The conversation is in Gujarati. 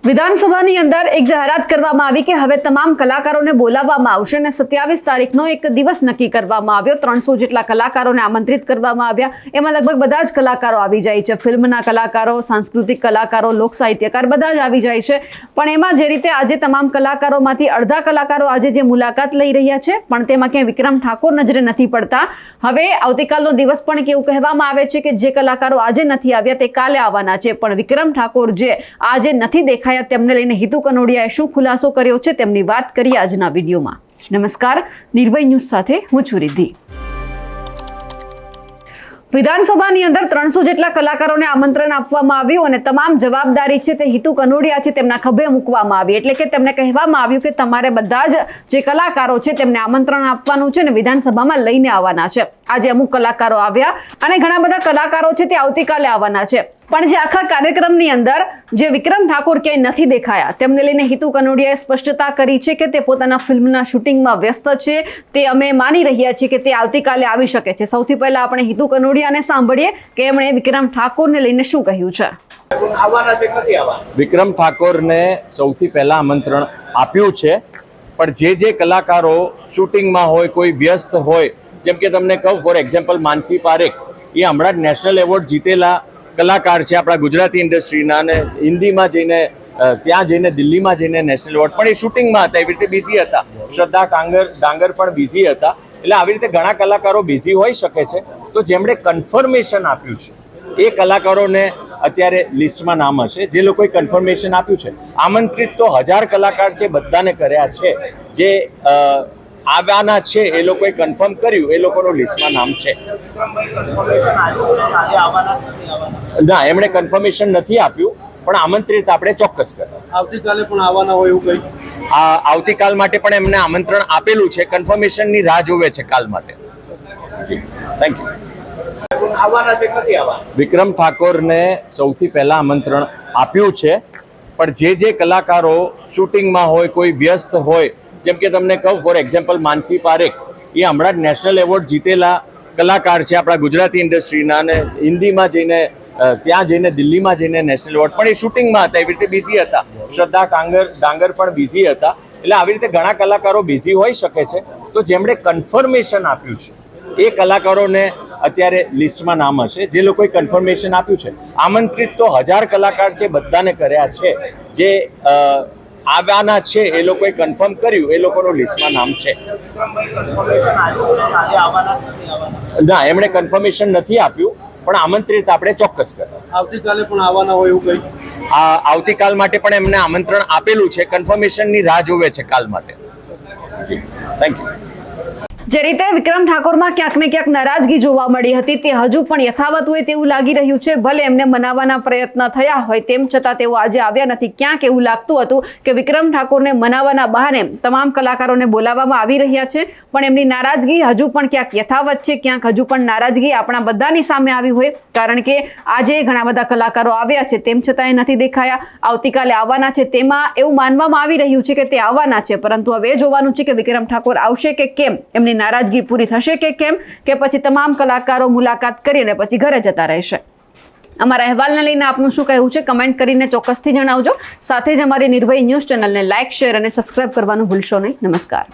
વિધાનસભાની અંદર એક જાહેરાત કરવામાં આવી કે હવે તમામ કલાકારોને બોલાવવામાં આવશે અને 27 તારીખનો એક દિવસ નક્કી કરવામાં આવ્યો। 300 જેટલા કલાકારોને આમંત્રિત કરવામાં આવ્યા। એમાં લગભગ બધા જ કલાકારો આવી જાય છે, ફિલ્મના કલાકારો, સાંસ્કૃતિક કલાકારો, લોક સાહિત્યકાર બધા જ આવી જાય છે। પણ એમાં જે રીતે આજે તમામ કલાકારોમાંથી અડધા કલાકારો આજે જે મુલાકાત લઈ રહ્યા છે પણ તેમાં ક્યાંય વિક્રમ ઠાકોર નજરે નથી પડતા। હવે આવતીકાલનો દિવસ પણ કેવું કહેવામાં આવે છે કે જે કલાકારો આજે નથી આવ્યા તે કાલે આવવાના છે, પણ વિક્રમ ઠાકોર જે આજે નથી દેખાયા તેમને લઈને હિતુ કનોડિયાએ શું ખુલાસો કર્યો છે તેમની વાત કરીએ આજના વિડીયોમાં। નમસ્કાર, નિર્ભય ન્યૂઝ સાથે હું છું રિદ્ધિ। વિધાનસભાની અંદર 300 જેટલા કલાકારોને આમંત્રણ આપવામાં આવ્યું અને તમામ જવાબદારી છે તે હિતુ કનોડિયા છે તેમના ખભે મૂકવામાં આવી, એટલે કે તેમને કહેવામાં આવ્યું કે તમારે બધા જ જે કલાકારો છે તેમને આમંત્રણ આપવાનું છે અને વિધાનસભામાં લઈને આવવાના છે। આજે અમુક કલાકારો આવ્યા અને ઘણા બધા કલાકારો છે તે આવતીકાલે આવવાના છે, પણ જે આખા કાર્યક્રમની અંદર જે વિક્રમ ઠાકોર ક્યાંય નથી દેખાયા તેમને લઈને હિતુ કનોડિયાએ સ્પષ્ટતા કરી છે કે તે પોતાના ફિલ્મના શૂટિંગમાં વ્યસ્ત છે। તે અમે માની રહ્યા છીએ કે તે આવતીકાલે આવી શકે છે। સૌથી પહેલા આપણે હિતુ કનોડિયાને સાંભળીએ કે એમણે વિક્રમ ઠાકોરને લઈને શું કહ્યું છે। વિક્રમ ઠાકોરને સૌથી પહેલા આમંત્રણ આપ્યું છે, પણ જે કલાકારો શૂટિંગમાં હોય, કોઈ વ્યસ્ત હોય, જેમ કે તમને કહું ફોર એક્ઝામ્પલ માનસી પારેખ એ હમણાં જ નેશનલ એવોર્ડ જીતેલા કલાકાર છે આપણા ગુજરાતી ઇન્ડસ્ટ્રીના, અને હિન્દીમાં જઈને ત્યાં જઈને દિલ્હીમાં જઈને નેશનલ એવોર્ડ, પણ એ શૂટિંગમાં હતા, એવી રીતે બિઝી હતા। શ્રદ્ધા ડાંગર પણ બિઝી હતા, એટલે આવી રીતે ઘણા કલાકારો બિઝી હોઈ શકે છે। તો જેમણે કન્ફર્મેશન આપ્યું છે એ કલાકારોને અત્યારે લિસ્ટમાં નામ હશે, જે લોકોએ કન્ફર્મેશન આપ્યું છે। આમંત્રિત તો 1000 કલાકાર છે, બધાને કર્યા છે, જે આવવાના છે એ લોકોએ કન્ફર્મ કર્યું, એ લોકોનું લિસ્ટમાં નામ છે। ના, એમણે કન્ફર્મેશન નથી આપ્યું, પણ આમંત્રિત આપણે ચોક્કસ કર્યા। આવતીકાલે પણ આવવાના હોય એવું કંઈ? આવતીકાલ માટે પણ એમને આમંત્રણ આપેલું છે, કન્ફર્મેશનની રાહ જોવે છે કાલ માટે। જી, થેન્ક યુ। વિક્રમ ઠાકોરને સૌથી પહેલા આમંત્રણ આપ્યું છે, પણ જે કલાકારો શૂટિંગમાં હોય, કોઈ વ્યસ્ત હોય, જેમ કે તમને કહું ફોર એક્ઝામ્પલ માનસી પારેખ એ હમણાં જ નેશનલ એવોર્ડ જીતેલા કલાકાર છે આપણા ગુજરાતી ઇન્ડસ્ટ્રીના, અને હિન્દીમાં જઈને ત્યાં જઈને દિલ્હીમાં જઈને નેશનલ એવોર્ડ, પણ એ શૂટિંગમાં હતા, એવી રીતે બિઝી હતા। શ્રદ્ધા ડાંગર પણ બિઝી હતા, એટલે આવી રીતે ઘણા કલાકારો બિઝી હોઈ શકે છે। તો જેમણે કન્ફર્મેશન આપ્યું છે એ કલાકારોને અત્યારે લિસ્ટમાં નામ હશે, જે લોકોએ કન્ફર્મેશન આપ્યું છે। આમંત્રિત તો 1000 કલાકાર છે, બધાને કર્યા છે, જે આવવાના છે એ લોકોએ કન્ફર્મ કર્યું, એ લોકોનું લિસ્ટમાં નામ છે। ના, એમણે કન્ફર્મેશન નથી આપ્યું, પણ આમંત્રિત આપણે ચોક્કસ કર્યા। આવતીકાલે પણ આવવાના હોય એવું કંઈ? આવતીકાલ માટે પણ એમને આમંત્રણ આપેલું છે, કન્ફર્મેશનની રાહ જોવે છે કાલ માટે। જી, થેન્ક યુ। જે રીતે વિક્રમ ઠાકોરમાં ક્યાંક ને ક્યાંક નારાજગી જોવા મળી હતી તે હજુ પણ યથાવત હોય તેવું લાગી રહ્યું છે। ભલે એમને મનાવવાના પ્રયત્ન થયા હોય તેમ છતાં તેઓ આજે આવ્યા નથી। ક્યાંક એવું લાગતું હતું કે વિક્રમ ઠાકોરને મનાવવાના બહાને તમામ કલાકારોને બોલાવવામાં આવી રહ્યા છે, પણ એમની નારાજગી હજુ પણ ક્યાંક યથાવત છે, ક્યાંક હજુ પણ નારાજગી આપણા બધાની સામે આવી હોય, કારણ કે આજે ઘણા બધા કલાકારો આવ્યા છે તેમ છતાં એ નથી દેખાયા। આવતીકાલે આવવાના છે તેમાં એવું માનવામાં આવી રહ્યું છે કે તે આવવાના છે, પરંતુ હવે એ જોવાનું છે કે વિક્રમ ઠાકોર આવશે કે કેમ, એમની નારાજગી પૂરી થશે કે કેમ, કે પછી તમામ કલાકારો મુલાકાત કરીને પછી ઘરે જતા રહેશે। અમારા અહેવાલને લઈને આપનું શું કહેવું છે કમેન્ટ કરીને ચોક્કસથી જણાવજો। સાથે જ અમારી નિર્ભય ન્યૂઝ ચેનલને લાઇક, શેર અને સબસ્ક્રાઇબ કરવાનું ભૂલશો નહીં। નમસ્કાર।